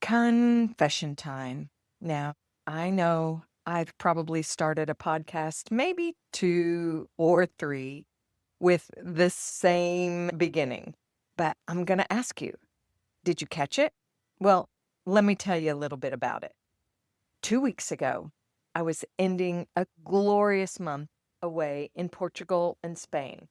Confession time. Now, I know I've probably started a podcast, maybe two or three, with the same beginning, but I'm going to ask you, did you catch it? Well, let me tell you a little bit about it. 2 weeks ago, I was ending a glorious month away in Portugal and Spain.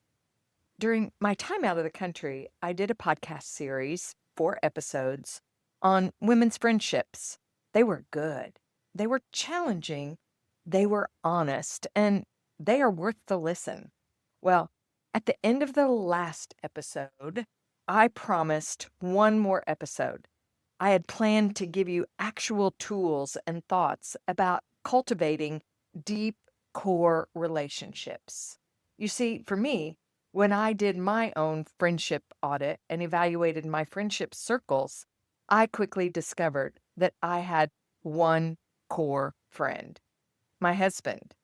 During my time out of the country, I did a podcast series, 4 episodes, on women's friendships. They were good. They were challenging. They were honest, and they are worth the listen. Well, at the end of the last episode, I promised one more episode. I had planned to give you actual tools and thoughts about cultivating deep core relationships. You see, for me, when I did my own friendship audit and evaluated my friendship circles, I quickly discovered that I had one core friend, my husband.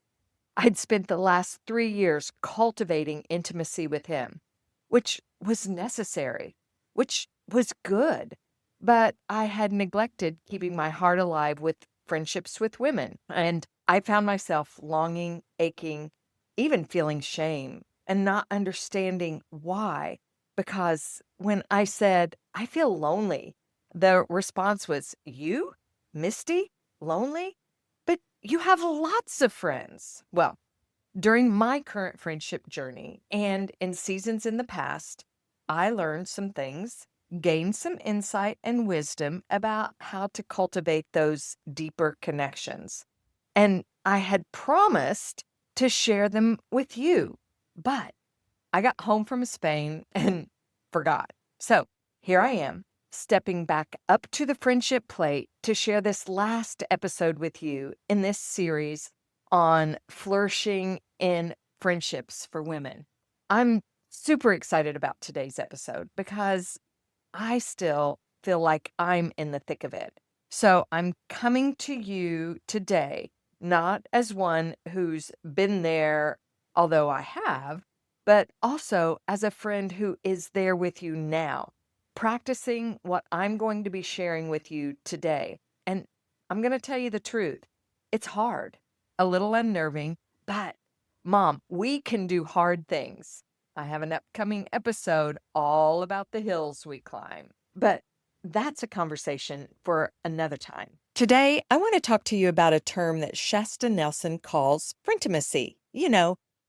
I'd spent the last 3 years cultivating intimacy with him, which was necessary, which was good. But I had neglected keeping my heart alive with friendships with women. And I found myself longing, aching, even feeling shame and not understanding why. Because when I said, I feel lonely, the response was, You, Misty, lonely? But you have lots of friends. Well, during my current friendship journey and in seasons in the past, I learned some things, gained some insight and wisdom about how to cultivate those deeper connections. And I had promised to share them with you, but I got home from Spain and forgot. So here I am, stepping back up to the friendship plate to share this last episode with you in this series on flourishing in friendships for women. I'm super excited about today's episode because I still feel like I'm in the thick of it. So I'm coming to you today, not as one who's been there, although I have, but also as a friend who is there with you now, practicing what I'm going to be sharing with you today. And I'm going to tell you the truth. It's hard, a little unnerving, but Mom, we can do hard things. I have an upcoming episode all about the hills we climb, but that's a conversation for another time. Today, I want to talk to you about a term that Shasta Nelson calls frientimacy.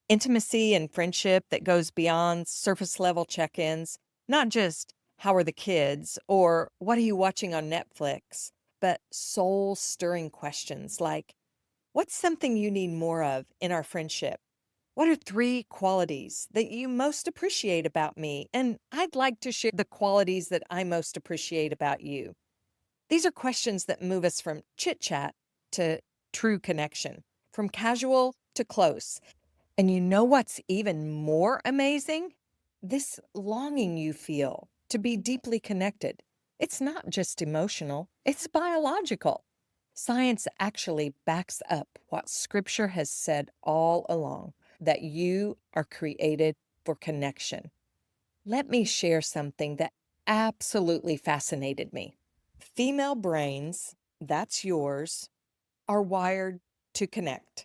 Intimacy and friendship that goes beyond surface level check ins, not just how are the kids or what are you watching on Netflix, but soul stirring questions like, what's something you need more of in our friendship? What are 3 qualities that you most appreciate about me? And I'd like to share the qualities that I most appreciate about you. These are questions that move us from chit chat to true connection, from casual to close. And you know what's even more amazing? This longing you feel to be deeply connected. It's not just emotional, it's biological. Science actually backs up what Scripture has said all along, that you are created for connection. Let me share something that absolutely fascinated me. Female brains, that's yours, are wired to connect.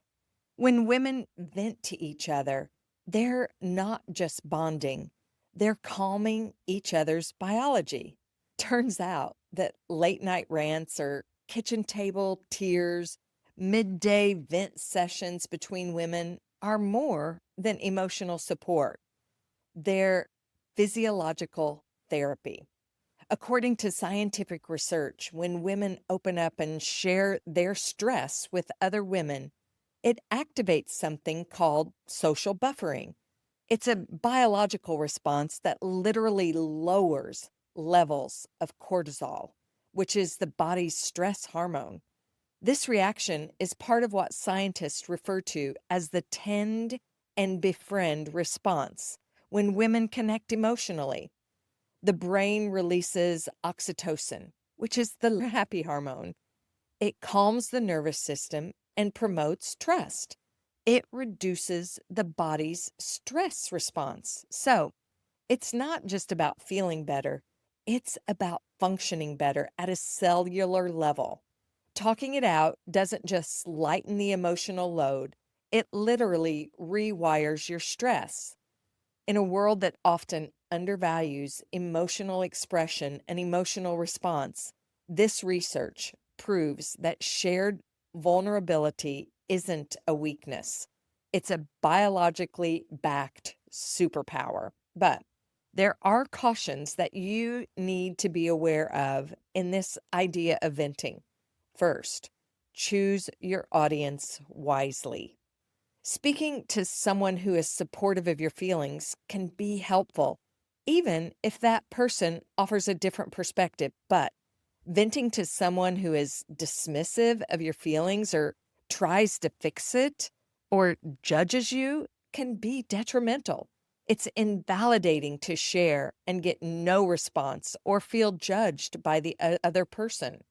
When women vent to each other, they're not just bonding, they're calming each other's biology. Turns out that late night rants or kitchen table tears, midday vent sessions between women are more than emotional support. They're physiological therapy. According to scientific research, when women open up and share their stress with other women, it activates something called social buffering. It's a biological response that literally lowers levels of cortisol, which is the body's stress hormone. This reaction is part of what scientists refer to as the tend and befriend response when women connect emotionally. The brain releases oxytocin, which is the happy hormone. It calms the nervous system and promotes trust. It reduces the body's stress response. So it's not just about feeling better, it's about functioning better at a cellular level. Talking it out doesn't just lighten the emotional load, it literally rewires your stress. In a world that often undervalues emotional expression and emotional response, this research proves that shared vulnerability isn't a weakness. It's a biologically backed superpower. But there are cautions that you need to be aware of in this idea of venting. First, choose your audience wisely. Speaking to someone who is supportive of your feelings can be helpful, even if that person offers a different perspective. But venting to someone who is dismissive of your feelings or tries to fix it or judges you can be detrimental. It's invalidating to share and get no response or feel judged by the other person.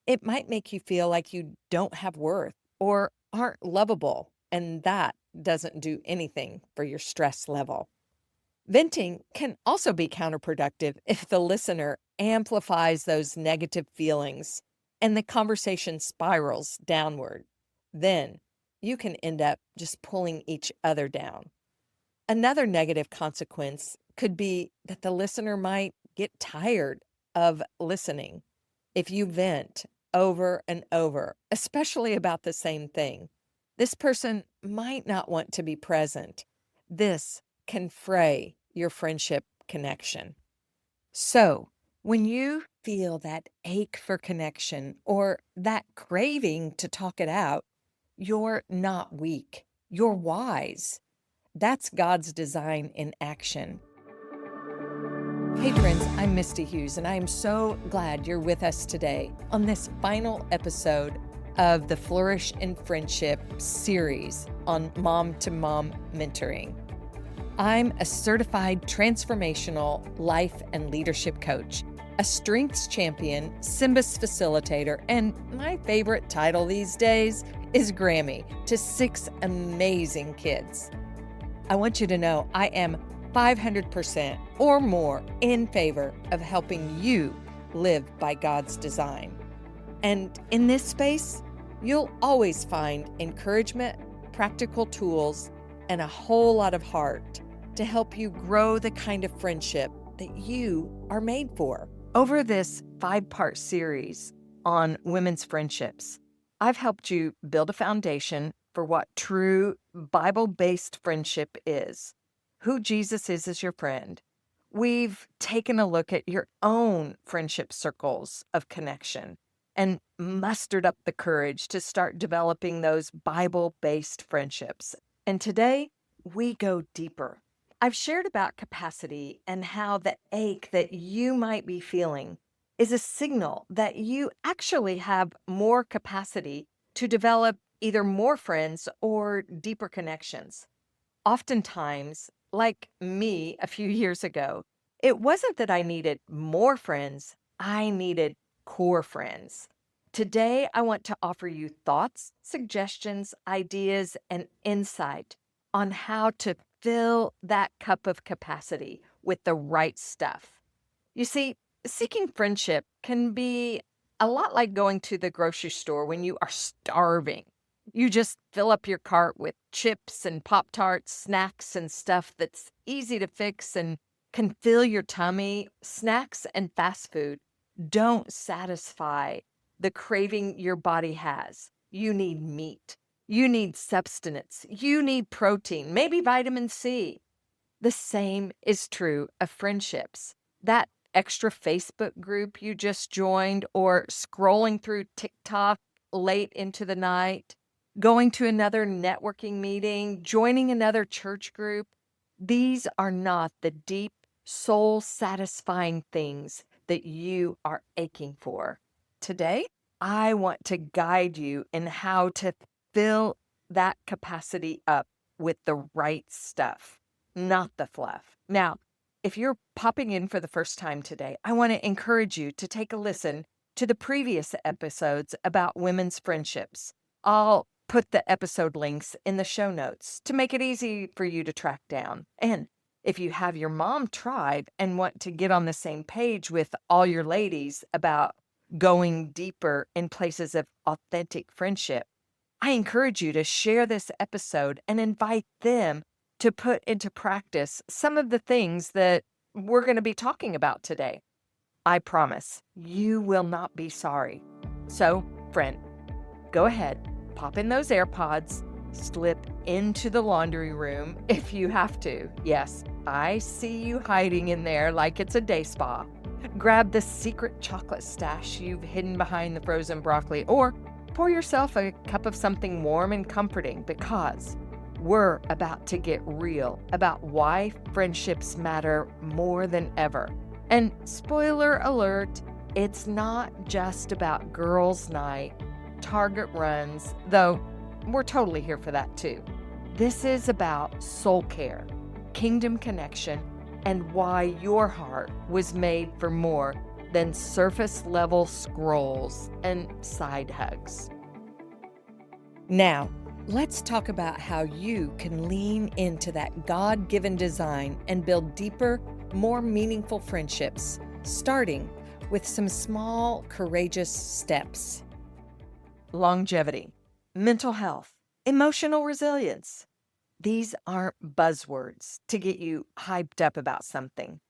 It might make you feel like you don't have worth or aren't lovable, and that doesn't do anything for your stress level. Venting can also be counterproductive if the listener amplifies those negative feelings and the conversation spirals downward. Then you can end up just pulling each other down. Another negative consequence could be that the listener might get tired of listening. If you vent over and over, especially about the same thing, this person might not want to be present. This can fray your friendship connection. So, when you feel that ache for connection or that craving to talk it out, you're not weak. You're wise. That's God's design in action. Hey friends, I'm Misty Hughes, and I am so glad you're with us today on this final episode of the Flourish in Friendship series on mom to mom mentoring. I'm a certified transformational life and leadership coach, a strengths champion, Symbis facilitator, and my favorite title these days is Grammy to 6 amazing kids. I want you to know I am 500% or more in favor of helping you live by God's design. And in this space, you'll always find encouragement, practical tools, and a whole lot of heart to help you grow the kind of friendship that you are made for. Over this 5-part series on women's friendships, I've helped you build a foundation for what true Bible-based friendship is, who Jesus is as your friend. We've taken a look at your own friendship circles of connection and mustered up the courage to start developing those Bible-based friendships. And today, we go deeper. I've shared about capacity and how the ache that you might be feeling is a signal that you actually have more capacity to develop either more friends or deeper connections. Oftentimes, like me a few years ago, it wasn't that I needed more friends, I needed core friends. Today, I want to offer you thoughts, suggestions, ideas, and insight on how to fill that cup of capacity with the right stuff. You see, seeking friendship can be a lot like going to the grocery store when you are starving. You just fill up your cart with chips and Pop-Tarts, snacks and stuff that's easy to fix and can fill your tummy. Snacks and fast food don't satisfy the craving your body has. You need meat. You need substance. You need protein, maybe vitamin C. The same is true of friendships. That extra Facebook group you just joined, or scrolling through TikTok late into the night, going to another networking meeting, joining another church group, these are not the deep, soul satisfying things that you are aching for. Today, I want to guide you in how to fill that capacity up with the right stuff, not the fluff. Now, if you're popping in for the first time today, I want to encourage you to take a listen to the previous episodes about women's friendships. I'll put the episode links in the show notes to make it easy for you to track down. And If you have your mom tribe and want to get on the same page with all your ladies about going deeper in places of authentic friendship, I encourage you to share this episode and invite them to put into practice some of the things that we're going to be talking about today. I promise you will not be sorry. So, friend, go ahead, pop in those AirPods, slip into the laundry room if you have to. Yes, I see you hiding in there like it's a day spa. Grab the secret chocolate stash you've hidden behind the frozen broccoli, or pour yourself a cup of something warm and comforting, because we're about to get real about why friendships matter more than ever. And spoiler alert, it's not just about girls' night, Target runs, though we're totally here for that too. This is about soul care, kingdom connection, and why your heart was made for more than surface level scrolls and side hugs. Now, let's talk about how you can lean into that God-given design and build deeper, more meaningful friendships, starting with some small, courageous steps. Longevity, mental health, emotional resilience. These aren't buzzwords to get you hyped up about something.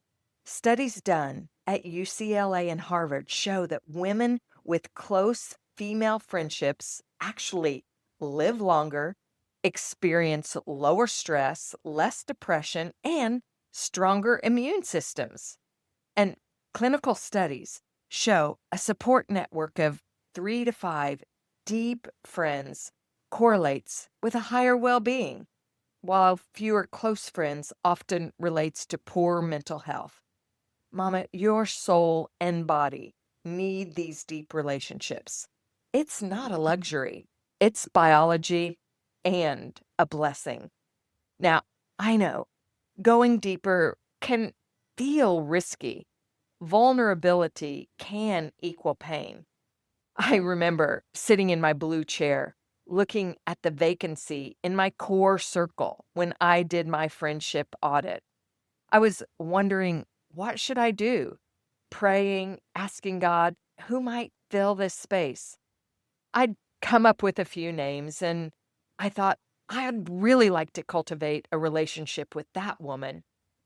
Studies done at UCLA and Harvard show that women with close female friendships actually live longer, experience lower stress, less depression, and stronger immune systems. And clinical studies show a support network of 3 to 5 deep friends correlates with a higher well-being, while fewer close friends often relates to poor mental health. Mama, your soul and body need these deep relationships. It's not a luxury. It's biology and a blessing. Now, I know going deeper can feel risky. Vulnerability can equal pain. I remember sitting in my blue chair, looking at the vacancy in my core circle when I did my friendship audit. I was wondering, what should I do? Praying, asking God, who might fill this space? I'd come up with a few names, and I thought, I'd really like to cultivate a relationship with that woman.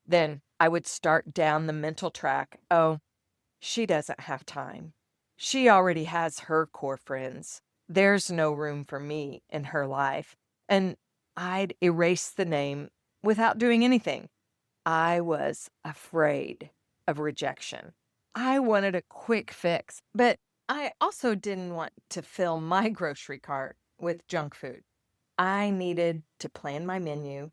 Then I would start down the mental track. Oh, she doesn't have time. She already has her core friends. There's no room for me in her life. And I'd erase the name without doing anything. I was afraid of rejection. I wanted a quick fix, but I also didn't want to fill my grocery cart with junk food. I needed to plan my menu,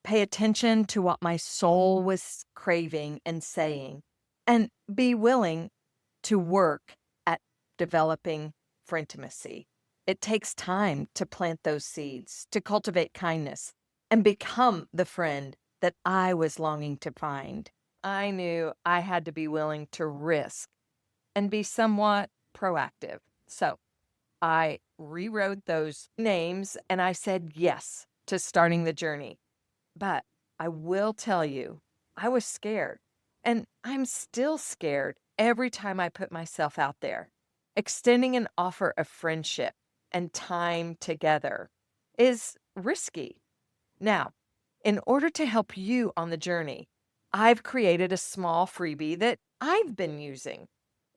pay attention to what my soul was craving and saying, and be willing to work at developing friendimacy. It takes time to plant those seeds, to cultivate kindness, and become the friend that I was longing to find. I knew I had to be willing to risk and be somewhat proactive. So I rewrote those names and I said yes to starting the journey. But I will tell you, I was scared, and I'm still scared every time I put myself out there. Extending an offer of friendship and time together is risky. Now, in order to help you on the journey, I've created a small freebie that I've been using.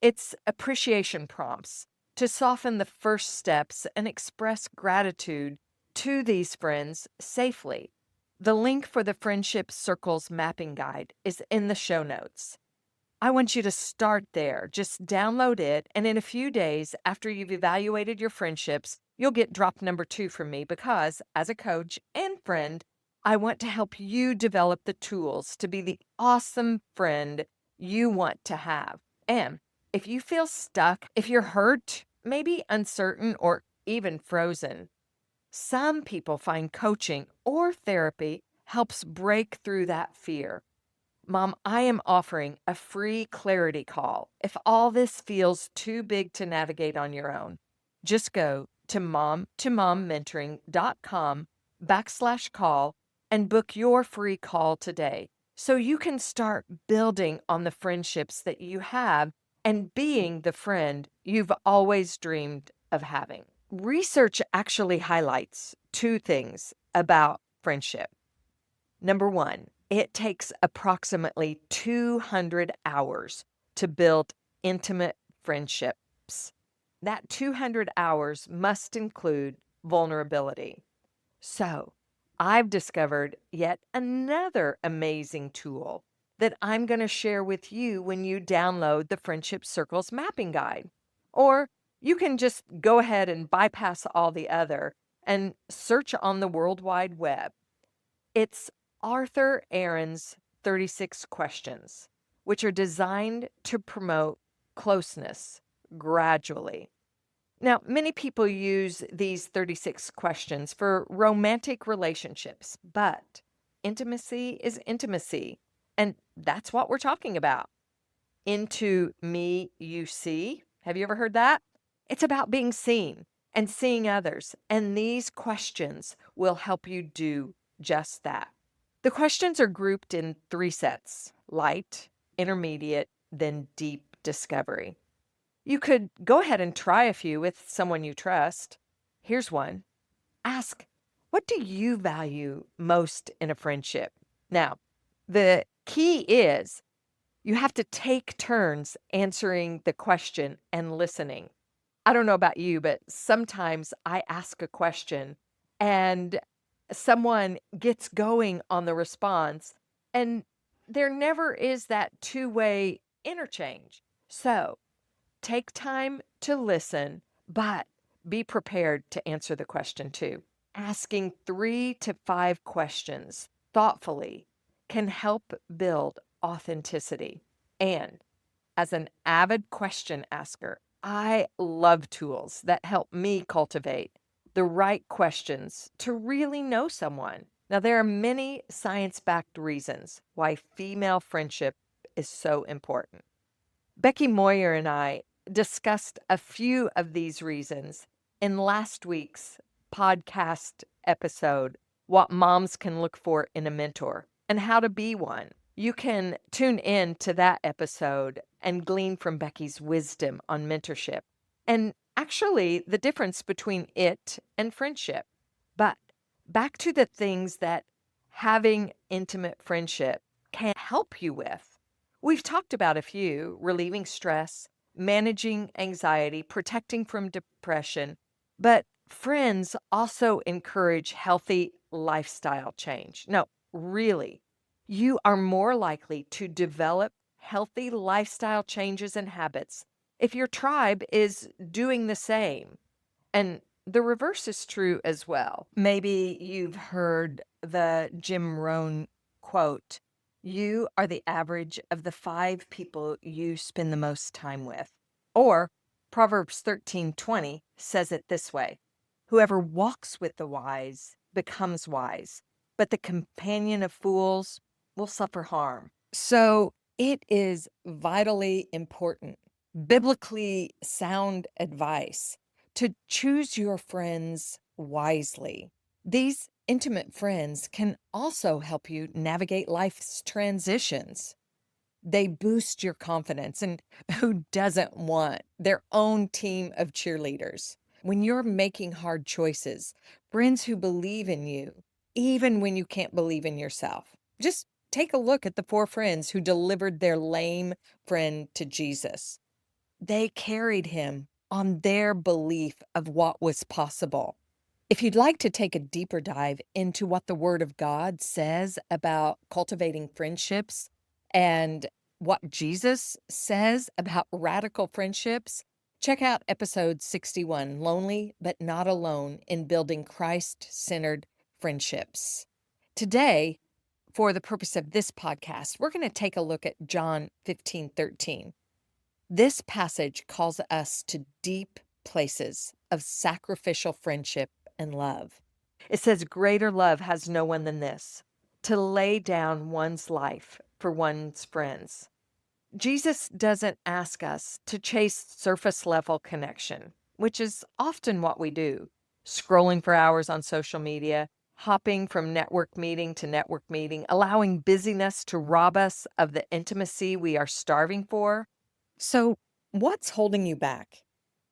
It's appreciation prompts to soften the first steps and express gratitude to these friends safely. The link for the Friendship Circles mapping guide is in the show notes. I want you to start there. Just download it, and in a few days after you've evaluated your friendships, you'll get drop number 2 from me because, as a coach and friend, I want to help you develop the tools to be the awesome friend you want to have. And if you feel stuck, if you're hurt, maybe uncertain, or even frozen, some people find coaching or therapy helps break through that fear. Mom, I am offering a free clarity call if all this feels too big to navigate on your own. Just go to mommentoring.com/call and book your free call today. so you can start building on the friendships that you have and being the friend you've always dreamed of having. Research actually highlights two things about friendship. Number one, it takes approximately 200 hours to build intimate friendships. That 200 hours must include vulnerability. So, I've discovered yet another amazing tool that I'm going to share with you when you download the Friendship Circles Mapping Guide. Or you can just go ahead and bypass all the other and search on the World Wide Web. It's Arthur Aaron's 36 questions, which are designed to promote closeness gradually. Now, many people use these 36 questions for romantic relationships, but intimacy is intimacy. And that's what we're talking about. Into me, you see. Have you ever heard that? It's about being seen and seeing others. And these questions will help you do just that. The questions are grouped in three sets: light, intermediate, then deep discovery. You could go ahead and try a few with someone you trust. Here's one. Ask, what do you value most in a friendship? Now, the key is you have to take turns answering the question and listening. I don't know about you, but sometimes I ask a question and someone gets going on the response, and there never is that two-way interchange. So, take time to listen, but be prepared to answer the question too. Asking 3 to 5 questions thoughtfully can help build authenticity. And as an avid question asker, I love tools that help me cultivate the right questions to really know someone. Now, there are many science backed reasons why female friendship is so important. Becky Moyer and I discussed a few of these reasons in last week's podcast episode, What Moms Can Look For in a Mentor and How to Be One. You can tune in to that episode and glean from Becky's wisdom on mentorship and actually the difference between it and friendship. But back to the things that having intimate friendship can help you with. We've talked about a few: relieving stress, managing anxiety, protecting from depression. But friends also encourage healthy lifestyle change. No, really, you are more likely to develop healthy lifestyle changes and habits if your tribe is doing the same. And the reverse is true as well. Maybe you've heard the Jim Rohn quote: you are the average of the 5 people you spend the most time with. Or Proverbs 13:20 says it this way: whoever walks with the wise becomes wise, but the companion of fools will suffer harm. So it is vitally important, biblically sound advice to choose your friends wisely. These intimate friends can also help you navigate life's transitions. They boost your confidence, and who doesn't want their own team of cheerleaders? When you're making hard choices, friends who believe in you, even when you can't believe in yourself. Just take a look at the 4 friends who delivered their lame friend to Jesus. They carried him on their belief of what was possible. If you'd like to take a deeper dive into what the Word of God says about cultivating friendships and what Jesus says about radical friendships, check out episode 61, Lonely but Not Alone in Building Christ-Centered Friendships. Today, for the purpose of this podcast, we're going to take a look at John 15:13. This passage calls us to deep places of sacrificial friendship and love. It says, greater love has no one than this, to lay down one's life for one's friends. Jesus doesn't ask us to chase surface level connection, which is often what we do, scrolling for hours on social media, hopping from network meeting to network meeting, allowing busyness to rob us of the intimacy we are starving for. So, what's holding you back?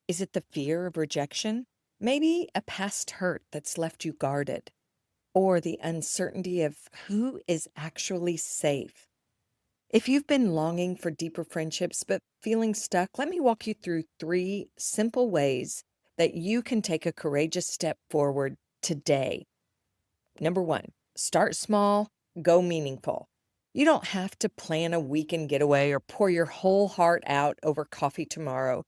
Is it the fear of rejection? Maybe a past hurt that's left you guarded? Or the uncertainty of who is actually safe? If you've been longing for deeper friendships but feeling stuck, let me walk you through 3 simple ways that you can take a courageous step forward today. Number 1, start small, go meaningful. You don't have to plan a weekend getaway or pour your whole heart out over coffee tomorrow.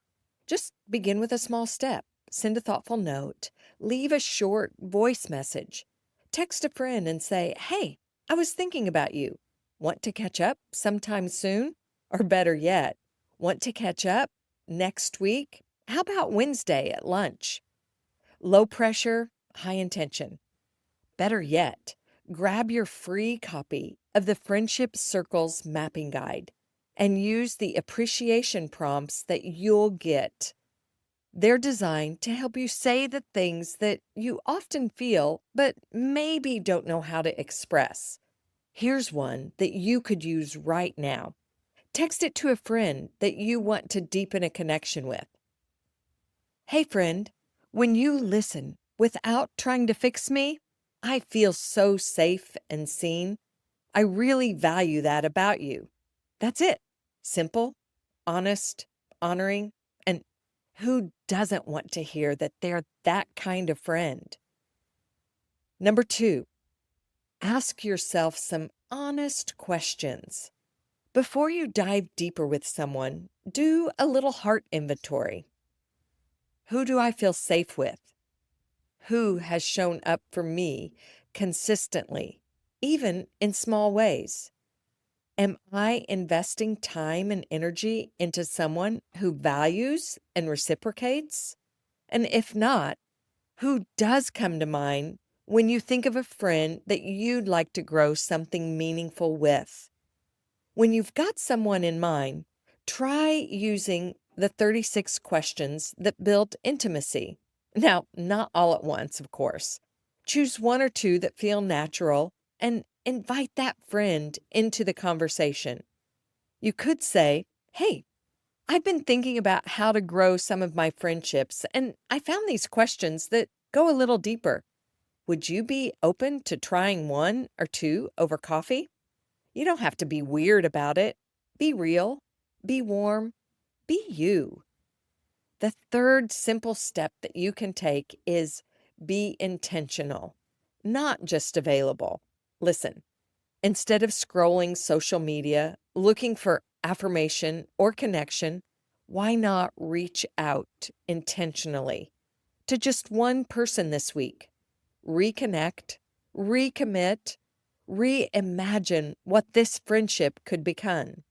Just begin with a small step. Send a thoughtful note. Leave a short voice message. Text a friend and say, "Hey, I was thinking about you. Want to catch up sometime soon?" Or better yet, want to catch up next week? How about Wednesday at lunch? Low pressure, high intention. Better yet, grab your free copy of the Friendship Circles Mapping Guide and use the appreciation prompts that you'll get. They're designed to help you say the things that you often feel but maybe don't know how to express. Here's one that you could use right now. Text it to a friend that you want to deepen a connection with. "Hey, friend, when you listen without trying to fix me, I feel so safe and seen. I really value that about you." That's it. Simple, honest, honoring, and who doesn't want to hear that they're that kind of friend? Number 2, ask yourself some honest questions. Before you dive deeper with someone, do a little heart inventory. Who do I feel safe with? Who has shown up for me consistently, even in small ways? Am I investing time and energy into someone who values and reciprocates? And if not, who does come to mind when you think of a friend that you'd like to grow something meaningful with? When you've got someone in mind, try using the 36 questions that build intimacy. Now, not all at once, of course. Choose 1 or 2 that feel natural and invite that friend into the conversation. You could say, "Hey, I've been thinking about how to grow some of my friendships, and I found these questions that go a little deeper. Would you be open to trying 1 or 2 over coffee?" You don't have to be weird about it. Be real, be warm, be you. The third simple step that you can take is be intentional, not just available. Listen, instead of scrolling social media, looking for affirmation or connection, why not reach out intentionally to just one person this week? Reconnect, recommit, reimagine what this friendship could become.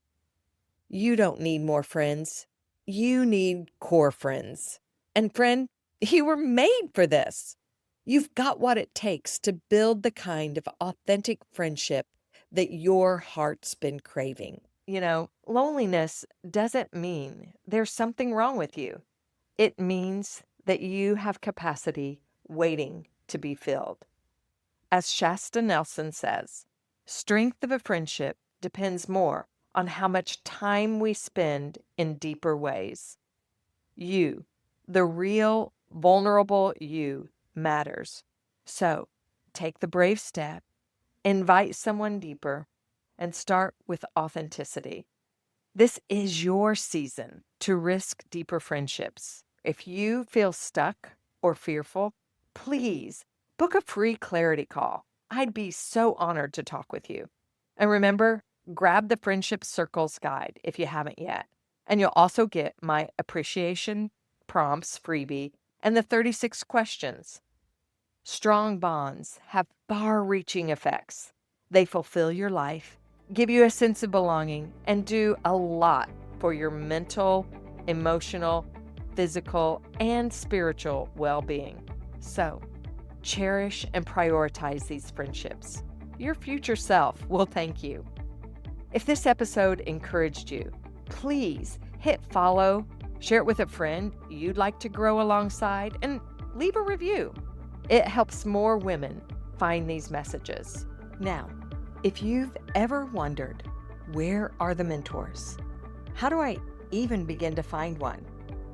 You don't need more friends. You need core friends. And friend, you were made for this. You've got what it takes to build the kind of authentic friendship that your heart's been craving. Loneliness doesn't mean there's something wrong with you. It means that you have capacity waiting to be filled. As Shasta Nelson says, strength of a friendship depends more on how much time we spend in deeper ways. You, the real, vulnerable you, matters. So take the brave step, invite someone deeper, and start with authenticity. This is your season to risk deeper friendships. If you feel stuck or fearful, please book a free clarity call. I'd be so honored to talk with you. And remember, grab the Friendship Circles guide if you haven't yet. And you'll also get my appreciation prompts freebie and the 36 questions. Strong bonds have far-reaching effects. They fulfill your life, give you a sense of belonging, and do a lot for your mental, emotional, physical, and spiritual well-being. So, cherish and prioritize these friendships. Your future self will thank you. If this episode encouraged you, please hit follow, share it with a friend you'd like to grow alongside, and leave a review. It helps more women find these messages. Now, if you've ever wondered, where are the mentors? How do I even begin to find one?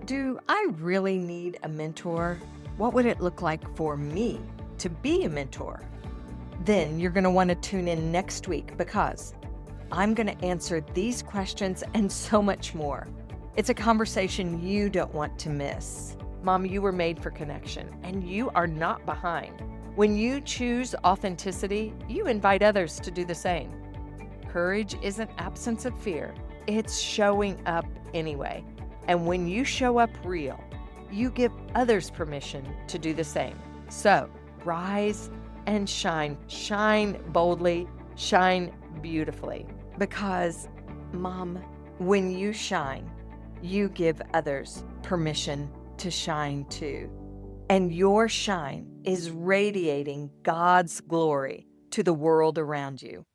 Do I really need a mentor? What would it look like for me to be a mentor? Then you're going to want to tune in next week, because I'm going to answer these questions and so much more. It's a conversation you don't want to miss. Mom, you were made for connection, and you are not behind. When you choose authenticity, you invite others to do the same. Courage isn't absence of fear. It's showing up anyway. And when you show up real, you give others permission to do the same. So rise and shine. Shine boldly, shine beautifully. Because, Mom, when you shine, you give others permission to shine too. And your shine is radiating God's glory to the world around you.